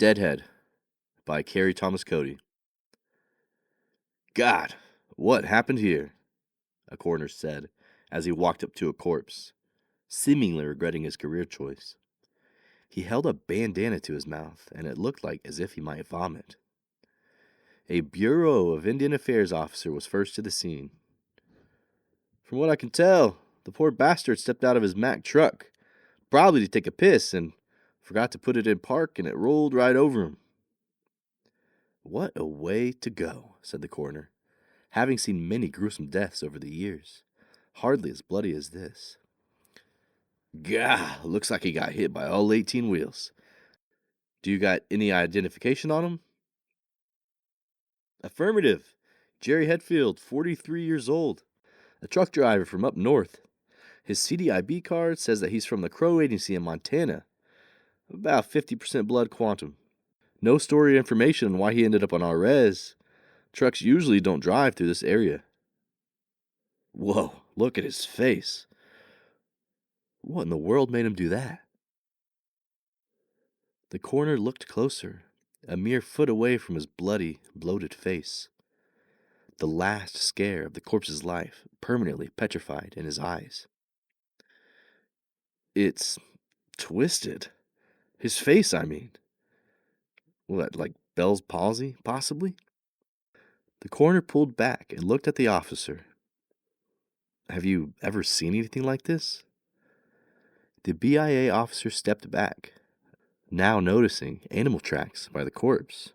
Deadhead by Cary Thomas Cody. God, what happened here? A coroner said as he walked up to a corpse, seemingly regretting his career choice. He held a bandana to his mouth, and it looked like as if he might vomit. A Bureau of Indian Affairs officer was first to the scene. From what I can tell, the poor bastard stepped out of his Mack truck, probably to take a piss, and forgot to put it in park, and it rolled right over him. What a way to go, said the coroner, having seen many gruesome deaths over the years, hardly as bloody as this. Gah, looks like he got hit by all 18 wheels. Do you got any identification on him? Affirmative. Jerry Hedfield, 43 years old, a truck driver from up north. His CDIB card says that he's from the Crow Agency in Montana. About 50% blood quantum. No story or information on why he ended up on our res. Trucks usually don't drive through this area. Whoa, look at his face. What in the world made him do that? The coroner looked closer, a mere foot away from his bloody, bloated face. The last scare of the corpse's life permanently petrified in his eyes. It's twisted. His face, I mean. What, like Bell's palsy, possibly? The coroner pulled back and looked at the officer. Have you ever seen anything like this? The BIA officer stepped back, now noticing animal tracks by the corpse.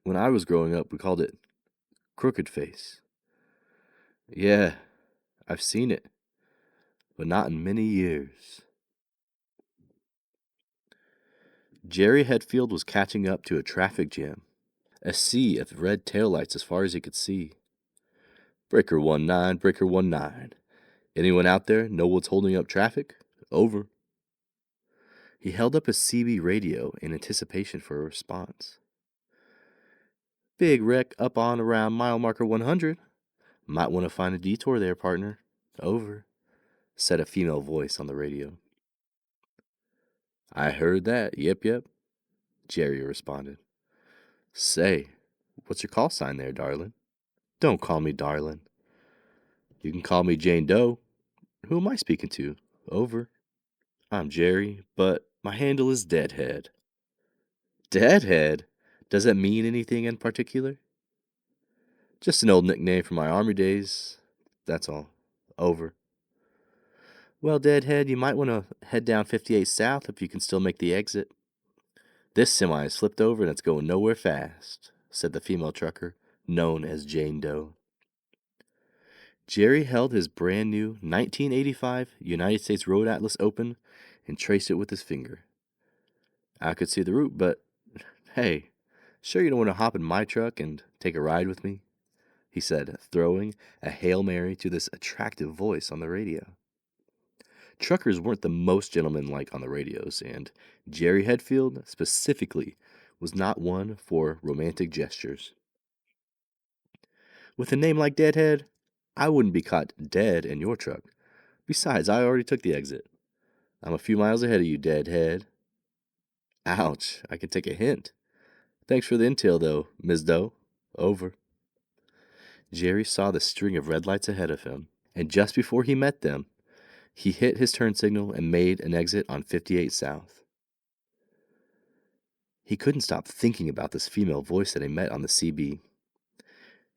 When I was growing up, we called it crooked face. Yeah, I've seen it, but not in many years. Jerry Hedfield was catching up to a traffic jam, a sea of red taillights as far as he could see. Breaker 19, breaker 19. Anyone out there know what's holding up traffic? Over. He held up his CB radio in anticipation for a response. Big wreck up on around mile marker 100. Might want to find a detour there, partner. Over, said a female voice on the radio. I heard that. Yep. Jerry responded. Say, what's your call sign there, darling? Don't call me darling. You can call me Jane Doe. Who am I speaking to? Over. I'm Jerry, but my handle is Deadhead. Deadhead? Does that mean anything in particular? Just an old nickname from my army days. That's all. Over. Well, Deadhead, you might want to head down 58 South if you can still make the exit. This semi has flipped over and it's going nowhere fast, said the female trucker, known as Jane Doe. Jerry held his brand new 1985 United States Road Atlas open and traced it with his finger. I could see the route, but hey, sure you don't want to hop in my truck and take a ride with me? He said, throwing a Hail Mary to this attractive voice on the radio. Truckers weren't the most gentlemanlike on the radios, and Jerry Hedfield, specifically, was not one for romantic gestures. With a name like Deadhead, I wouldn't be caught dead in your truck. Besides, I already took the exit. I'm a few miles ahead of you, Deadhead. Ouch, I can take a hint. Thanks for the intel, though, Ms. Doe. Over. Jerry saw the string of red lights ahead of him, and just before he met them, he hit his turn signal and made an exit on 58 South. He couldn't stop thinking about this female voice that he met on the CB.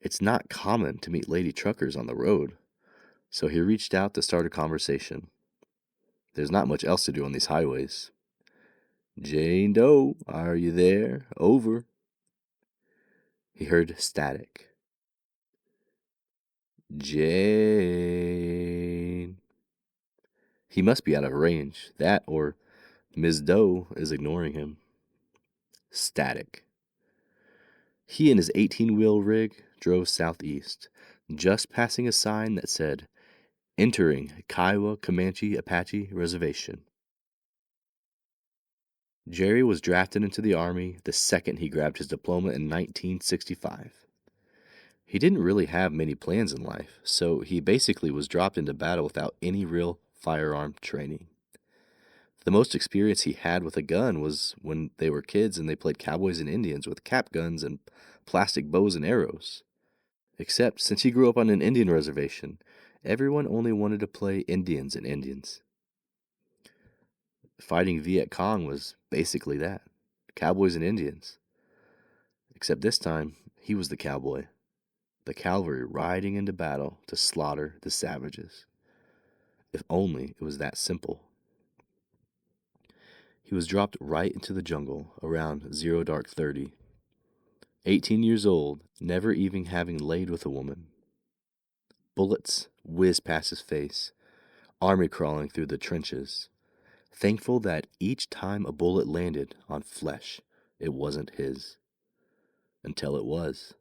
It's not common to meet lady truckers on the road, so he reached out to start a conversation. There's not much else to do on these highways. Jane Doe, are you there? Over. He heard static. Jane. He must be out of range. That or Ms. Doe is ignoring him. Static. He and his 18-wheel rig drove southeast, just passing a sign that said, Entering Kiowa Comanche Apache Reservation. Jerry was drafted into the Army the second he grabbed his diploma in 1965. He didn't really have many plans in life, so he basically was dropped into battle without any real firearm training. The most experience he had with a gun was when they were kids and they played cowboys and Indians with cap guns and plastic bows and arrows. Except since he grew up on an Indian reservation, everyone only wanted to play Indians and Indians. Fighting Viet Cong was basically that, cowboys and Indians. Except this time, he was the cowboy, the cavalry riding into battle to slaughter the savages. If only it was that simple. He was dropped right into the jungle around 0 dark 30. 18 years old, never even having laid with a woman. Bullets whizzed past his face, army crawling through the trenches, thankful that each time a bullet landed on flesh, it wasn't his. Until it was.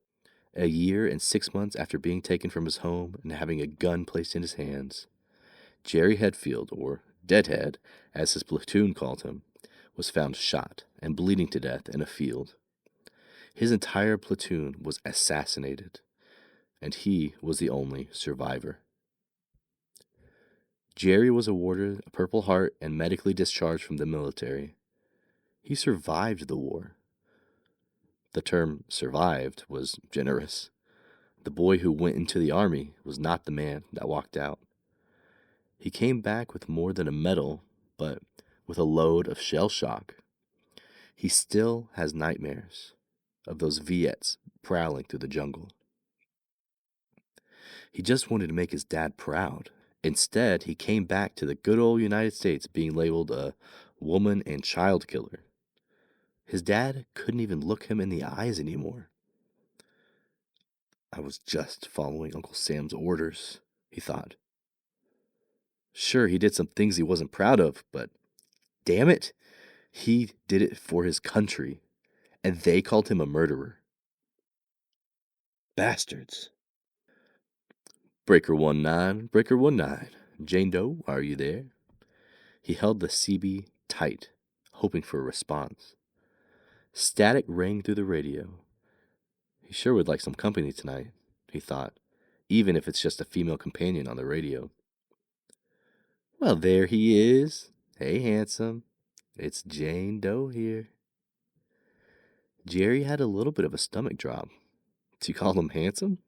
A year and 6 months after being taken from his home and having a gun placed in his hands, Jerry Hedfield, or Deadhead, as his platoon called him, was found shot and bleeding to death in a field. His entire platoon was assassinated, and he was the only survivor. Jerry was awarded a Purple Heart and medically discharged from the military. He survived the war. The term survived was generous. The boy who went into the army was not the man that walked out. He came back with more than a medal, but with a load of shell shock. He still has nightmares of those Viets prowling through the jungle. He just wanted to make his dad proud. Instead, he came back to the good old United States being labeled a woman and child killer. His dad couldn't even look him in the eyes anymore. I was just following Uncle Sam's orders, he thought. Sure, he did some things he wasn't proud of, but damn it, he did it for his country, and they called him a murderer. Bastards. Breaker 19, Breaker 19. Jane Doe, are you there? He held the CB tight, hoping for a response. Static rang through the radio. He sure would like some company tonight, he thought, even if it's just a female companion on the radio. Well, there he is. Hey, handsome. It's Jane Doe here. Jerry had a little bit of a stomach drop. Did you call him handsome?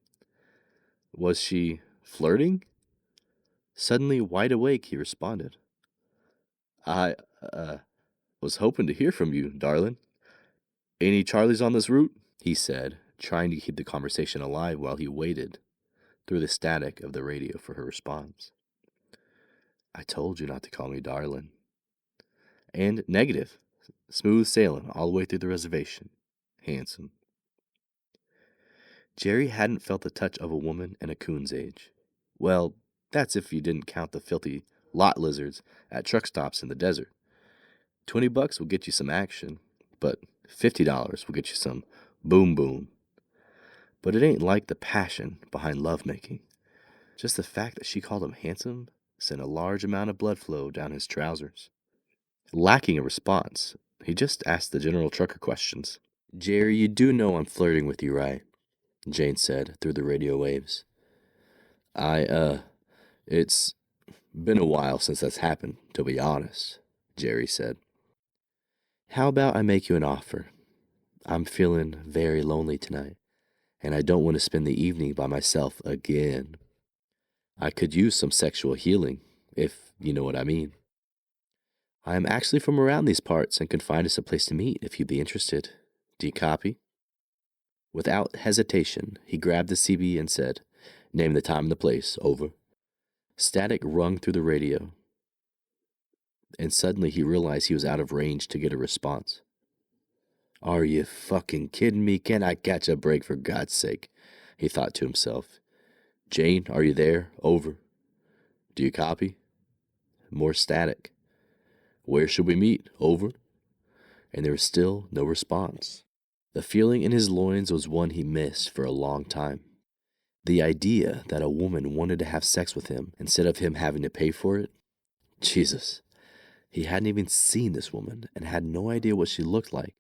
Was she flirting? Suddenly wide awake, he responded. I, was hoping to hear from you, darling. Any Charlies on this route? He said, trying to keep the conversation alive while he waited through the static of the radio for her response. I told you not to call me darling. And negative. Smooth sailing all the way through the reservation. Handsome. Jerry hadn't felt the touch of a woman in a coon's age. Well, that's if you didn't count the filthy lot lizards at truck stops in the desert. $20 will get you some action, but $50 will get you some boom boom. But it ain't like the passion behind lovemaking. Just the fact that she called him handsome sent a large amount of blood flow down his trousers. Lacking a response, he just asked the general trucker questions. Jerry, you do know I'm flirting with you, right? Jane said through the radio waves. It's been a while since that's happened, to be honest, Jerry said. How about I make you an offer? I'm feeling very lonely tonight, and I don't want to spend the evening by myself again. I could use some sexual healing, if you know what I mean. I am actually from around these parts and can find us a place to meet if you'd be interested. Do you copy? Without hesitation, he grabbed the CB and said, Name the time and the place, over. Static rung through the radio, and suddenly he realized he was out of range to get a response. Are you fucking kidding me? Can I catch a break for God's sake? He thought to himself. Jane, are you there? Over. Do you copy? More static. Where should we meet? Over. And there was still no response. The feeling in his loins was one he missed for a long time. The idea that a woman wanted to have sex with him instead of him having to pay for it? Jesus. He hadn't even seen this woman and had no idea what she looked like.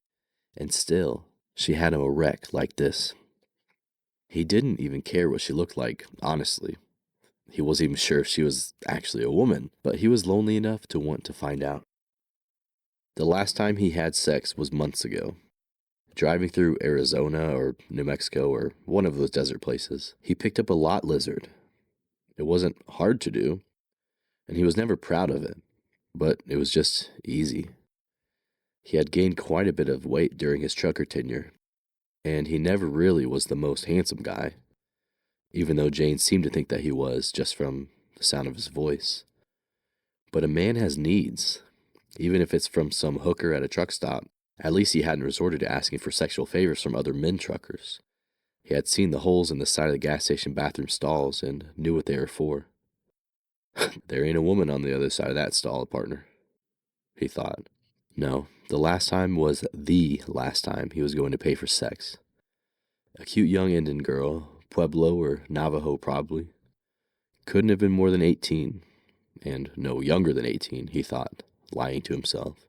And still, she had him a wreck like this. He didn't even care what she looked like, honestly. He wasn't even sure if she was actually a woman, but he was lonely enough to want to find out. The last time he had sex was months ago. Driving through Arizona or New Mexico or one of those desert places, he picked up a lot lizard. It wasn't hard to do, and he was never proud of it, but it was just easy. He had gained quite a bit of weight during his trucker tenure, and he never really was the most handsome guy, even though Jane seemed to think that he was just from the sound of his voice. But a man has needs, even if it's from some hooker at a truck stop. At least he hadn't resorted to asking for sexual favors from other men truckers. He had seen the holes in the side of the gas station bathroom stalls and knew what they were for. There ain't a woman on the other side of that stall, partner, he thought. No, the last time was the last time he was going to pay for sex. A cute young Indian girl, Pueblo or Navajo probably. Couldn't have been more than 18, and no younger than 18, he thought, lying to himself.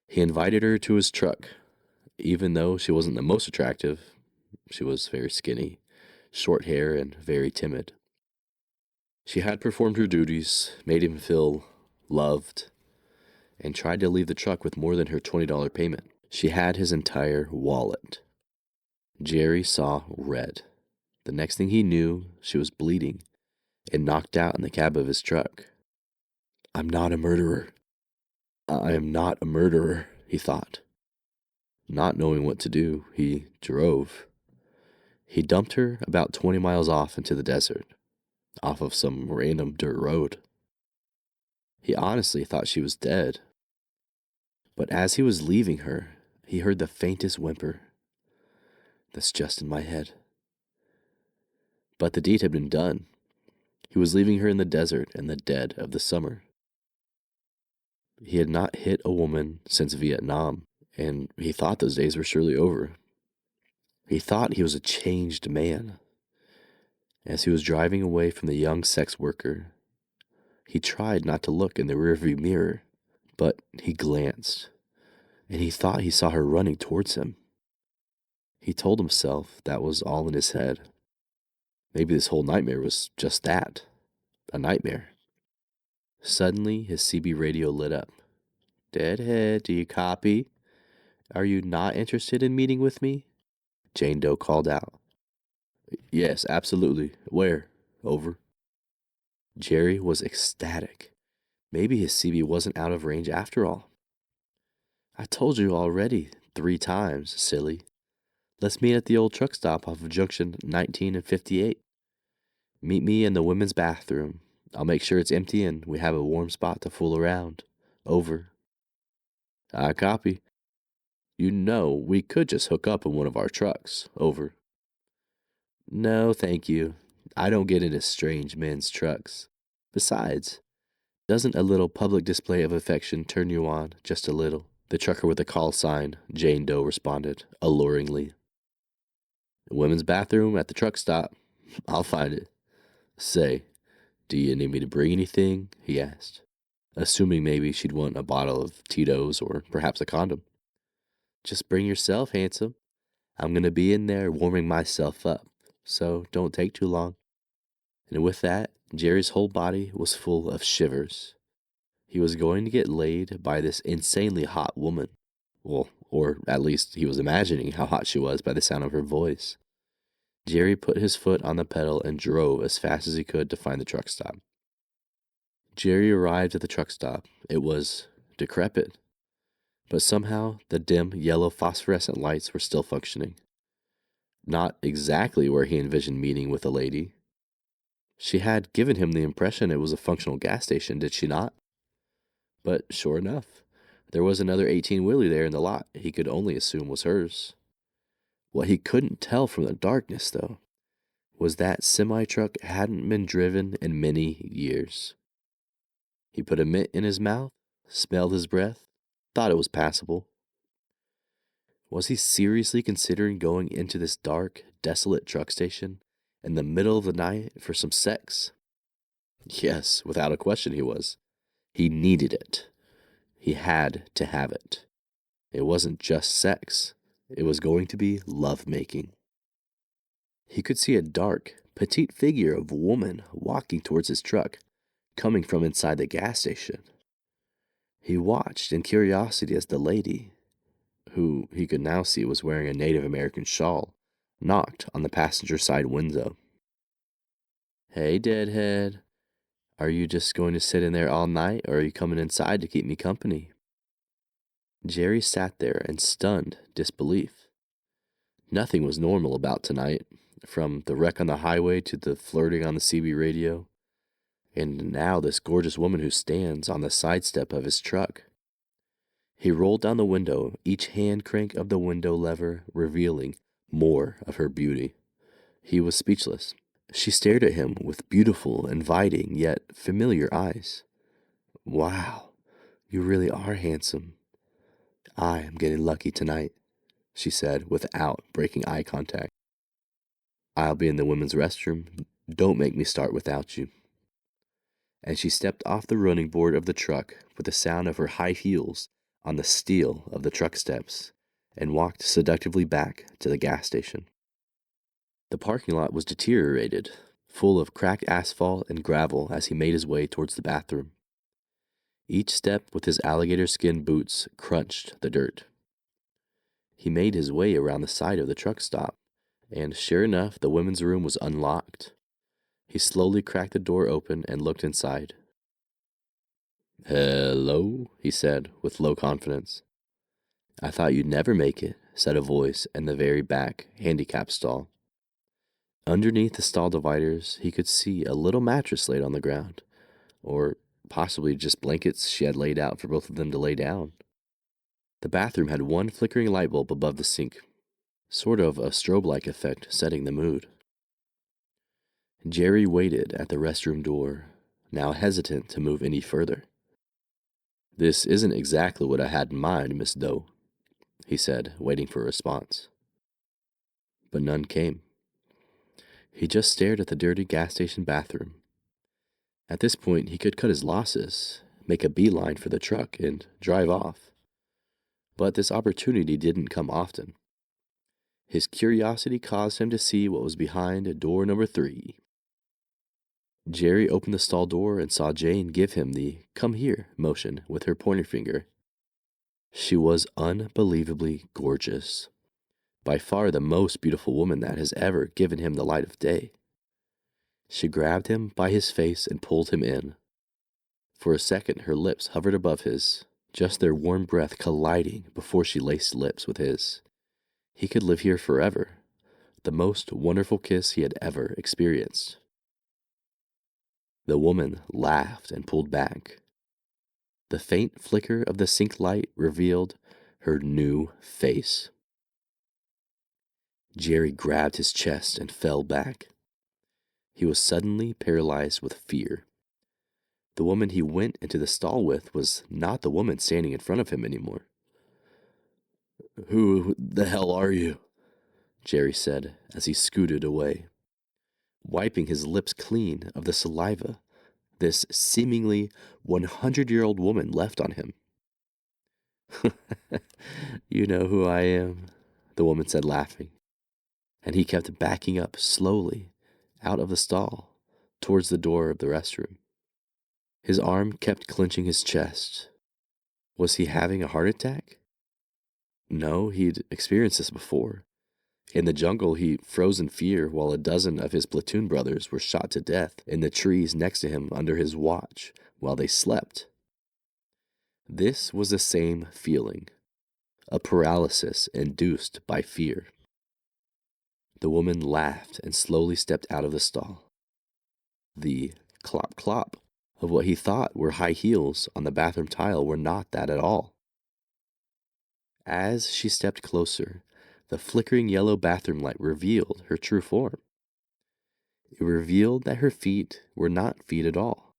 He invited her to his truck. Even though she wasn't the most attractive, she was very skinny, short hair, and very timid. She had performed her duties, made him feel loved, and tried to leave the truck with more than her $20 payment. She had his entire wallet. Jerry saw red. The next thing he knew, she was bleeding and knocked out in the cab of his truck. I'm not a murderer. I am not a murderer, he thought. Not knowing what to do, he drove. He dumped her about 20 miles off into the desert, off of some random dirt road. He honestly thought she was dead. But as he was leaving her, he heard the faintest whimper. That's just in my head. But the deed had been done. He was leaving her in the desert in the dead of the summer. He had not hit a woman since Vietnam, and he thought those days were surely over. He thought he was a changed man. As he was driving away from the young sex worker, he tried not to look in the rearview mirror, but he glanced, and he thought he saw her running towards him. He told himself that was all in his head. Maybe this whole nightmare was just that, a nightmare. Suddenly, his CB radio lit up. Deadhead, do you copy? Are you not interested in meeting with me? Jane Doe called out. Yes, absolutely. Where? Over. Jerry was ecstatic. Maybe his CB wasn't out of range after all. I told you already 3 times, silly. Let's meet at the old truck stop off of Junction 19 and 58. Meet me in the women's bathroom. I'll make sure it's empty and we have a warm spot to fool around. Over. I copy. You know, we could just hook up in one of our trucks. Over. No, thank you. I don't get into strange men's trucks. Besides, doesn't a little public display of affection turn you on, just a little? The trucker with the call sign, Jane Doe responded, alluringly. The women's bathroom at the truck stop. I'll find it. Say, do you need me to bring anything? He asked, assuming maybe she'd want a bottle of Tito's or perhaps a condom. Just bring yourself, handsome. I'm going to be in there warming myself up, so don't take too long. And with that, Jerry's whole body was full of shivers. He was going to get laid by this insanely hot woman. Well, or at least he was imagining how hot she was by the sound of her voice. Jerry put his foot on the pedal and drove as fast as he could to find the truck stop. Jerry arrived at the truck stop. It was decrepit, but somehow the dim yellow phosphorescent lights were still functioning. Not exactly where he envisioned meeting with a lady. She had given him the impression it was a functional gas station, did she not? But sure enough, there was another 18-wheeler there in the lot he could only assume was hers. What he couldn't tell from the darkness, though, was that semi-truck hadn't been driven in many years. He put a mint in his mouth, smelled his breath, thought it was passable. Was he seriously considering going into this dark, desolate truck station in the middle of the night for some sex? Yes, without a question he was. He needed it. He had to have it. It wasn't just sex. It was going to be lovemaking. He could see a dark, petite figure of a woman walking towards his truck, coming from inside the gas station. He watched in curiosity as the lady, who he could now see was wearing a Native American shawl, knocked on the passenger side window. "Hey, deadhead, are you just going to sit in there all night, or are you coming inside to keep me company?" Jerry sat there in stunned disbelief. Nothing was normal about tonight, from the wreck on the highway to the flirting on the CB radio, and now this gorgeous woman who stands on the side step of his truck. He rolled down the window, each hand crank of the window lever revealing more of her beauty. He was speechless. She stared at him with beautiful, inviting, yet familiar eyes. "Wow, you really are handsome. I am getting lucky tonight," she said without breaking eye contact. "I'll be in the women's restroom. Don't make me start without you." And she stepped off the running board of the truck with the sound of her high heels on the steel of the truck steps and walked seductively back to the gas station. The parking lot was deteriorated, full of cracked asphalt and gravel as he made his way towards the bathroom. Each step with his alligator skin boots crunched the dirt. He made his way around the side of the truck stop, and sure enough, the women's room was unlocked. He slowly cracked the door open and looked inside. "Hello," he said with low confidence. "I thought you'd never make it," said a voice in the very back handicap stall. Underneath the stall dividers, he could see a little mattress laid on the ground, or possibly just blankets she had laid out for both of them to lay down. The bathroom had one flickering light bulb above the sink, sort of a strobe-like effect setting the mood. Jerry waited at the restroom door, now hesitant to move any further. "This isn't exactly what I had in mind, Miss Doe," he said, waiting for a response. But none came. He just stared at the dirty gas station bathroom. At this point, he could cut his losses, make a beeline for the truck, and drive off. But this opportunity didn't come often. His curiosity caused him to see what was behind door number 3. Jerry opened the stall door and saw Jane give him the "come here" motion with her pointer finger. She was unbelievably gorgeous, by far the most beautiful woman that has ever given him the light of day. She grabbed him by his face and pulled him in. For a second, her lips hovered above his, just their warm breath colliding before she laced lips with his. He could live here forever, the most wonderful kiss he had ever experienced. The woman laughed and pulled back. The faint flicker of the sink light revealed her new face. Jerry grabbed his chest and fell back. He was suddenly paralyzed with fear. The woman he went into the stall with was not the woman standing in front of him anymore. "Who the hell are you?" Jerry said as he scooted away, wiping his lips clean of the saliva this seemingly 100-year-old woman left on him. "You know who I am," the woman said, laughing, and he kept backing up slowly out of the stall towards the door of the restroom. His arm kept clenching his chest. Was he having a heart attack? No, he'd experienced this before. In the jungle, he froze in fear while a dozen of his platoon brothers were shot to death in the trees next to him under his watch while they slept. This was the same feeling, a paralysis induced by fear. The woman laughed and slowly stepped out of the stall. The clop clop of what he thought were high heels on the bathroom tile were not that at all. As she stepped closer, the flickering yellow bathroom light revealed her true form. It revealed that her feet were not feet at all.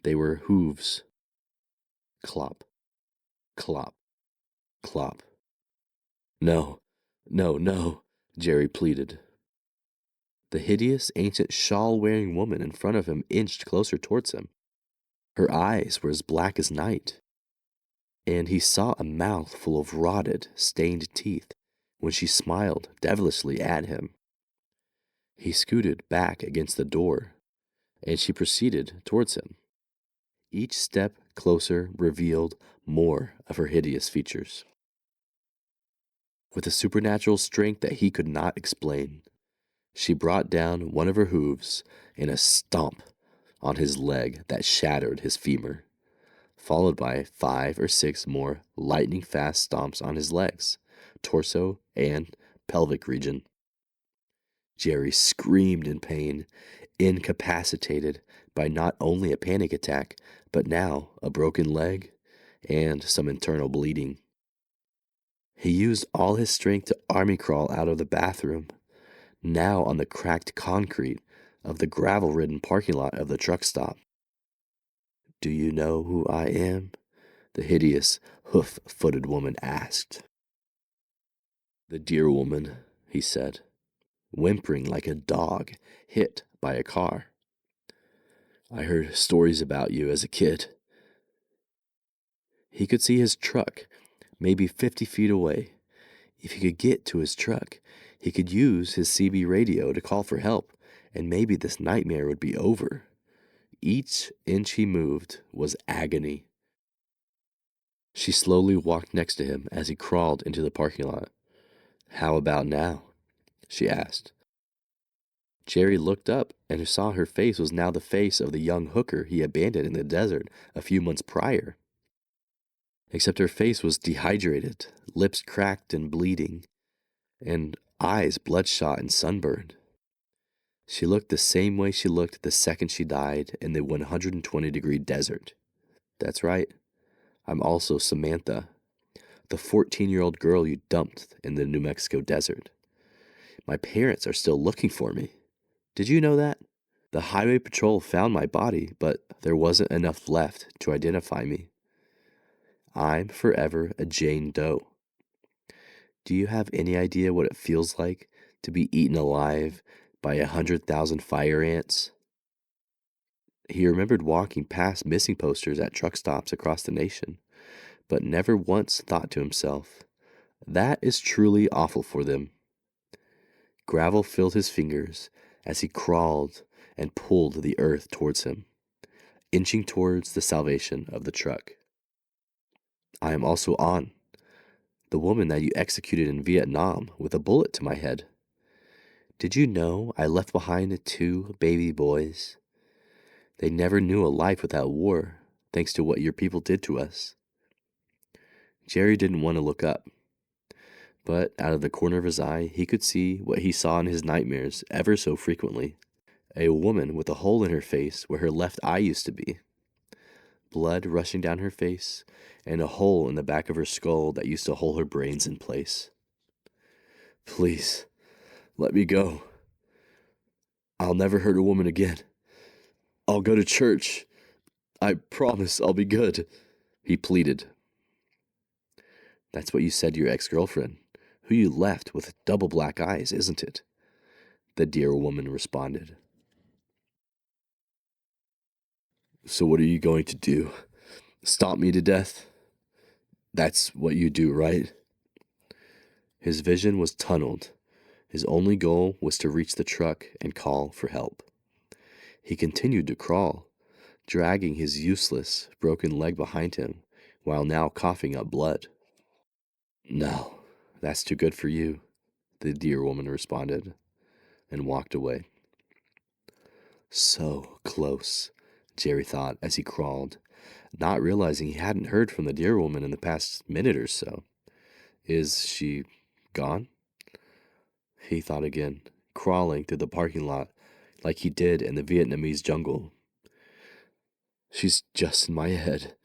They were hooves. Clop, clop, clop. "No, no, no," Jerry pleaded. The hideous, ancient shawl-wearing woman in front of him inched closer towards him. Her eyes were as black as night, and he saw a mouth full of rotted, stained teeth when she smiled devilishly at him. He scooted back against the door, and she proceeded towards him. Each step closer revealed more of her hideous features. With a supernatural strength that he could not explain, she brought down one of her hooves in a stomp on his leg that shattered his femur, followed by 5 or 6 more lightning-fast stomps on his legs, torso, and pelvic region. Jerry screamed in pain, incapacitated by not only a panic attack, but now a broken leg and some internal bleeding. He used all his strength to army crawl out of the bathroom, now on the cracked concrete of the gravel-ridden parking lot of the truck stop. "Do you know who I am?" the hideous, hoof-footed woman asked. "The dear woman," he said, whimpering like a dog hit by a car. "I heard stories about you as a kid." He could see his truck, maybe 50 feet away. If he could get to his truck, he could use his CB radio to call for help, and maybe this nightmare would be over. Each inch he moved was agony. She slowly walked next to him as he crawled into the parking lot. "How about now?" she asked. Jerry looked up and saw her face was now the face of the young hooker he abandoned in the desert a few months prior. Except her face was dehydrated, lips cracked and bleeding, and eyes bloodshot and sunburned. She looked the same way she looked the second she died in the 120-degree desert. "That's right. I'm also Samantha, the 14-year-old girl you dumped in the New Mexico desert. My parents are still looking for me. Did you know that? The highway patrol found my body, but there wasn't enough left to identify me. I'm forever a Jane Doe. Do you have any idea what it feels like to be eaten alive by 100,000 fire ants?" He remembered walking past missing posters at truck stops across the nation, but never once thought to himself, "That is truly awful for them." Gravel filled his fingers as he crawled and pulled the earth towards him, inching towards the salvation of the truck. "I am also On, the woman that you executed in Vietnam with a bullet to my head. Did you know I left behind 2 baby boys? They never knew a life without war, thanks to what your people did to us." Jerry didn't want to look up, but out of the corner of his eye, he could see what he saw in his nightmares ever so frequently: a woman with a hole in her face where her left eye used to be, blood rushing down her face, and a hole in the back of her skull that used to hold her brains in place. "Please, let me go. I'll never hurt a woman again. I'll go to church. I promise I'll be good," he pleaded. "That's what you said to your ex-girlfriend, who you left with double black eyes, isn't it?" the dear woman responded. "So what are you going to do? Stomp me to death? That's what you do, right?" His vision was tunneled. His only goal was to reach the truck and call for help. He continued to crawl, dragging his useless, broken leg behind him, while now coughing up blood. "No, that's too good for you," the dear woman responded, and walked away. So close, Jerry thought as he crawled, not realizing he hadn't heard from the dear woman in the past minute or so. Is she gone? He thought again, crawling through the parking lot like he did in the Vietnamese jungle. She's just in my head.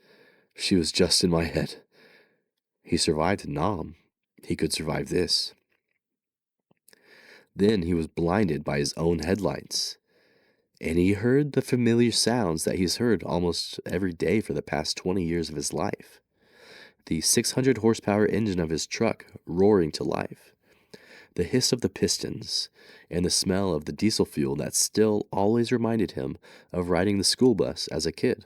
She was just in my head. He survived Nam. He could survive this. Then he was blinded by his own headlights, and he heard the familiar sounds that he's heard almost every day for the past 20 years of his life. The 600 horsepower engine of his truck roaring to life, the hiss of the pistons, and the smell of the diesel fuel that still always reminded him of riding the school bus as a kid.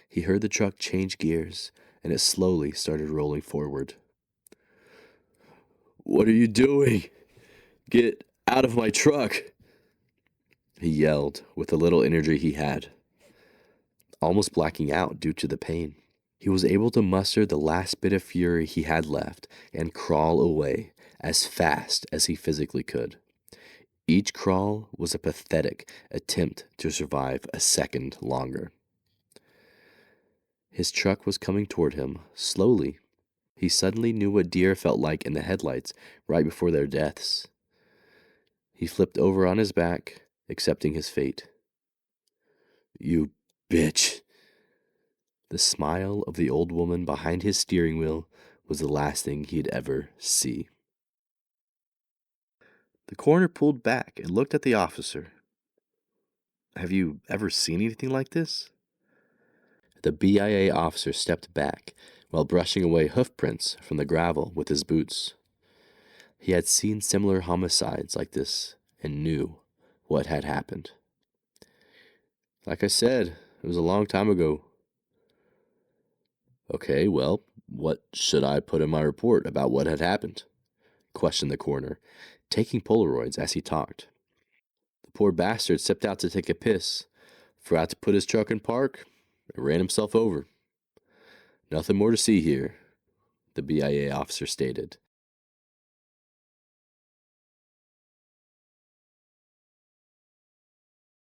He heard the truck change gears, and it slowly started rolling forward. "What are you doing? Get out of my truck!" he yelled with the little energy he had. almost blacking out due to the pain. He was able to muster the last bit of fury he had left and crawl away as fast as he physically could. Each crawl was a pathetic attempt to survive a second longer. His truck was coming toward him, slowly. He suddenly knew what deer felt like in the headlights right before their deaths. He flipped over on his back, accepting his fate. "You bitch." The smile of the old woman behind his steering wheel was the last thing he'd ever see. The coroner pulled back and looked at the officer. "Have you ever seen anything like this?" The BIA officer stepped back while brushing away hoof prints from the gravel with his boots. He had seen similar homicides like this and knew what had happened. "Like I said, it was a long time ago." "Okay, well, what should I put in my report about what had happened?" questioned the coroner, taking Polaroids as he talked. "The poor bastard stepped out to take a piss, forgot to put his truck in park, and ran himself over. Nothing more to see here," the BIA officer stated.